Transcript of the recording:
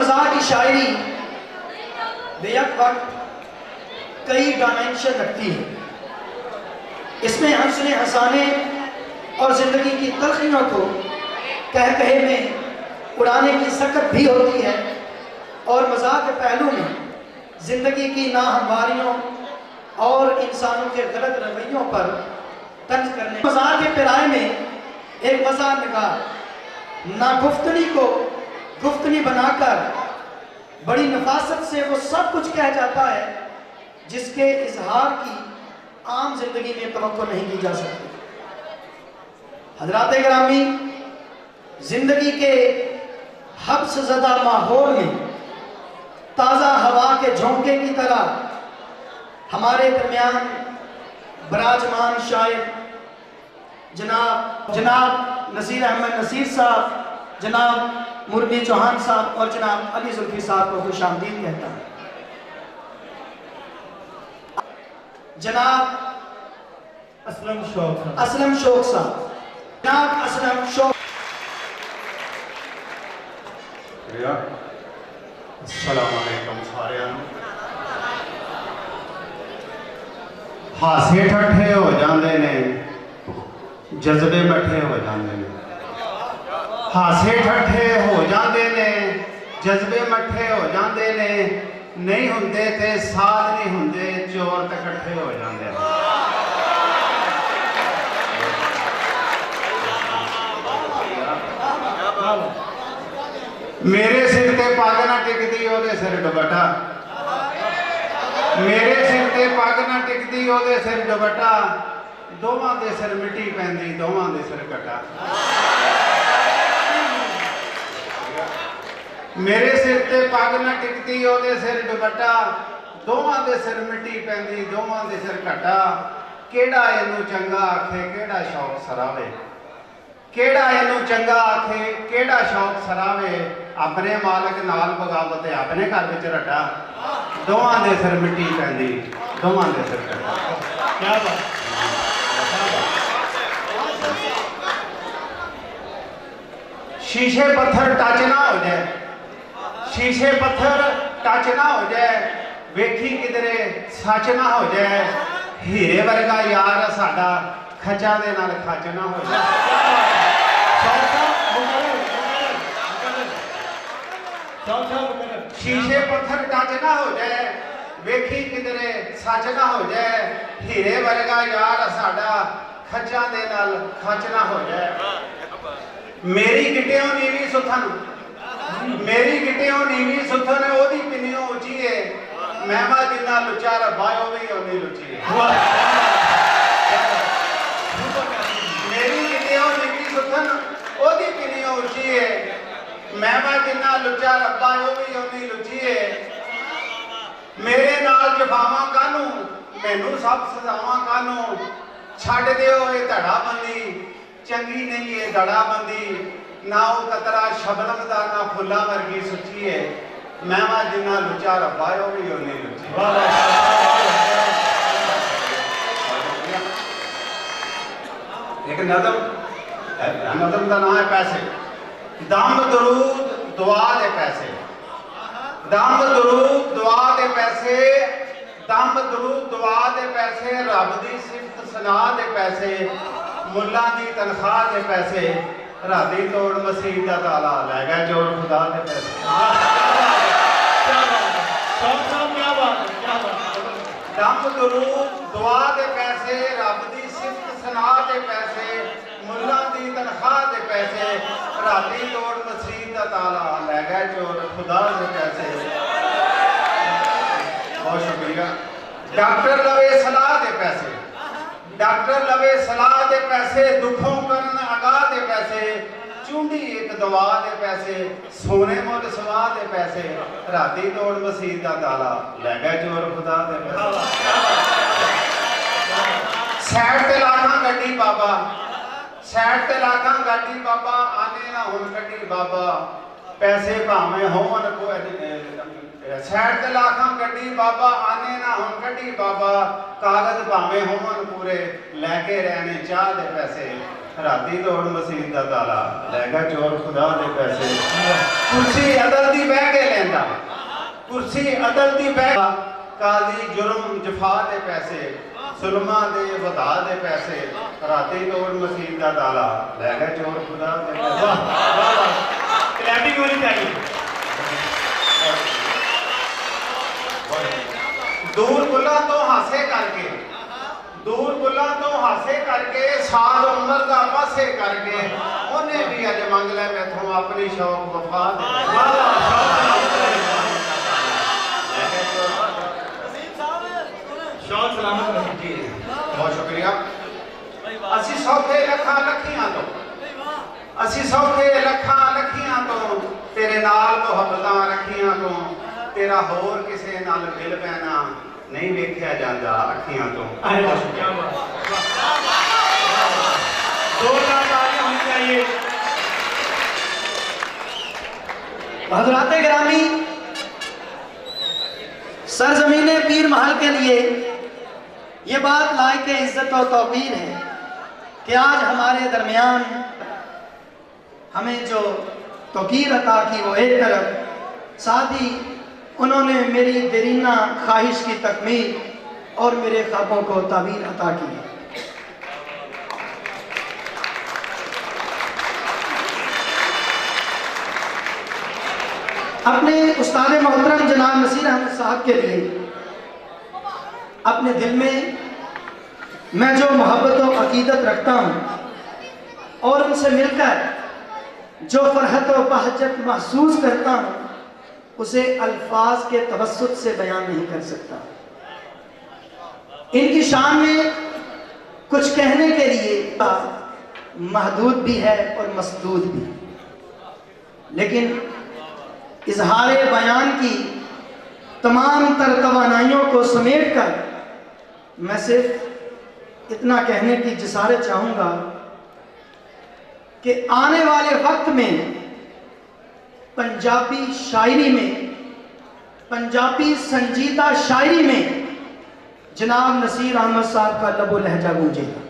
मज़ाक की शायरी बेयक वक्त कई डायमेंशन रखती है। इसमें हंसने हंसाने और ज़िंदगी की तलखियों को कह कहे में उड़ाने की सकत भी होती है, और मज़ाक के पहलू में ज़िंदगी की नाहमवारियों और इंसानों के गलत रवैयों पर तंज करने। मज़ाक के पिराए में एक मज़ा निगाह ना गुफ्तनी को गुफ्तनी बनाकर बड़ी नफासत से वो सब कुछ कह जाता है जिसके इजहार की आम जिंदगी में तवक्को नहीं की जा सकती। हजरात गिरामी, जिंदगी के हब्स ज़दा माहौल में ताज़ा हवा के झोंके की तरह हमारे दरमियान बराजमान शायर जनाब नसीर अहमद नसीर साहब, जनाब मुरली चौहान साहब और जनाब अली जुल्फी साहब को खुशामदीद कहता हूँ। जनाब असलम शौक साहब, जनाब असलम शौक। अस्सलाम वालेकुम सारिਆਂ ਨੂੰ। हासे ठट्ठे हो जाते ने, जज्बे मठे हो जाते ने। हासे ठट्ठे हो जाते ने, जज्बे मठे हो जाते ने। नहीं होंदे ते साथ नहीं होंदे, चोर ते इकट्ठे हो जाते हैं। मेरे सिर ते पग ना टिकदी ओदे सिर दुपट्टा, मेरे सिर ते पग ना टिकदी ओदे सिर दुपट्टा। दोवां दे सिर मिट्टी पैंदी, दोवां दे सिर कट्टा। मेरे सिर ते पग ना टिकदी ओदे सिर दुपट्टा। दोवां दे सिर मिट्टी पैंदी, दोवां दे सिर कट्टा। केड़ा इनू चंगा आखे, केड़ा शौक सरावे। केड़ा इनू चंगा आखे, केड़ा शौक सरावे। अपने मालक नाल बगावत अपने घर विच रटा। दोवां दे सिर मिट्टी पैंदी, दोवां दे सिर कट्टा। क्या बात। शीशे पत्थर टच ना हो जाए, शीशे पत्थर टच ना हो जाए। वेखी किधरे सच ना हो जाए। हीरे वर्गा यार साडा, खचा दे नाल खच ना हो जाए। शीशे पत्थर टच ना हो जाए, वेखी किधरे सच ना हो जाए। हीरे वर्गा यार साडा, खचा दे नाल खच ना हो जाए। मेरी गिट्टियों नीवी सुथन, मेरी गिट्टियों नीवी सुथन ओदी पिन्नियों उची है। मैमा जिन्ना लुच्चा रब्बा ओवी ओनी लुच्ची है। मेरी गिट्टियों नीवी सुथन ओदी पिन्नियों उची है। मैमा जिन्ना लुच्चा रब्बा ओवी ओनी लुच्ची है। मेरे नाल जफावां कानू, मैनू सब सजावां कानू। छड्ड दिओ ये धड़ाबंदी, चंगी नहीं है धड़ाबंदी। ना वो कतरा शबनम दा, ना फुल्ला वर्गी सुची है। मैमा जिन्ना लुच्चा रब्बा ओवी ओनी लुच्ची। एक नज़म, नज़म का नाम है पैसे। दम दरूद दुआ दे पैसे, दम दरूद दुआ दे पैसे। दम दरूद दुआ दे पैसे, रब दी सिफत सना दे पैसे। मुल्ला दी तनख्वाह दे पैसे, राती तोड़ मसीह दा ताला, लै गया चोर खुदा दे पैसे। दम दरूद दुआ दे पैसे, रब दी सिफत सना दे पैसे। मुल्ला दी तनख्वाह दे पैसे, राती तोड़ मसीह दा ताला, लै गया चोर खुदा दे पैसे। बहुत शुक्रिया। डॉक्टर लवे सलाह दे पैसे, डॉक्टर लवे सलाह दे पैसे। दुखों करन अगा दे पैसे। चूंडी एक दवा दे पैसे, सोने मुल सवा दे पैसे। राती तोड़ मसीह दा ताला, लै गया चोर खुदा दे पैसे। सैड ते लाखां गड्डी बाबा, सैड ते लाखां गड्डी बाबा। आने ना हुन गड्डी बाबा, पैसे भावें होवन सैड ते लाखां गड्डी बाबा। आने ना हुन गड्डी बाबा, कागज भावें होवन पूरे, लैके रहने चाह दे पैसे। राती दौड़ मसीह दा ताला, लै गया चोर खुदा दे पैसे। कुर्सी अदल दी बह के ले कुर्सी अदल दी बैठ काली जुर्म जफा दे पैसे सुलमा दे वधा दे पैसे राती तोड़ मसीह दा ताला लै गए चोर खुदा दे पैसे। वाह वाह वाह, क्लैपिंग होनी चाहिए। दूर गुला तो हासे करके दूर गुला तो हासे करके साल उम्र दा पासे करके उन्हें भी अज मंग ले मैथों अपनी शौक वफा दे पैसे। वाह वाह, शौक सलामत रहे जी। बहुत शुक्रिया। असी सौखे लखा लखियां तो असी सौखे लखा लखियां तो तेरे नाल मुहब्बतां रखियां तो तेरा होर किसे नाल मिल पैना नहीं वेख्या जांदा अखियां तो। अरे वाह, क्या बात, जोरदार तालियां होनी चाहिए। हज़रात गिरामी, सरजमीने पीर महल के लिए ये बात लायक इज्जत और तौकीर है कि आज हमारे दरमियान हमें जो तौकीर अता की वो एक तरफ, साथ ही उन्होंने मेरी देरीना ख्वाहिश की तकमील और मेरे ख्वाबों को ताबीर अता की। अपने उस्ताद मोहतरम जनाब नसीर अहमद साहब के लिए अपने दिल में मैं जो मोहब्बत और अकीदत रखता हूँ और उनसे मिलकर जो फरहत और बहजत महसूस करता हूँ उसे अल्फाज के तवस्सुत से बयान नहीं कर सकता। इनकी शान में कुछ कहने के लिए महदूद भी है और मसदूद भी, लेकिन इजहार बयान की तमाम तर तवानाइयों को समेट कर मैं सिर्फ इतना कहने की जिसारत चाहूँगा कि आने वाले वक्त में पंजाबी शायरी में, पंजाबी संजीदा शायरी में जनाब नसीर अहमद साहब का लबो लहजा गूंजेगा।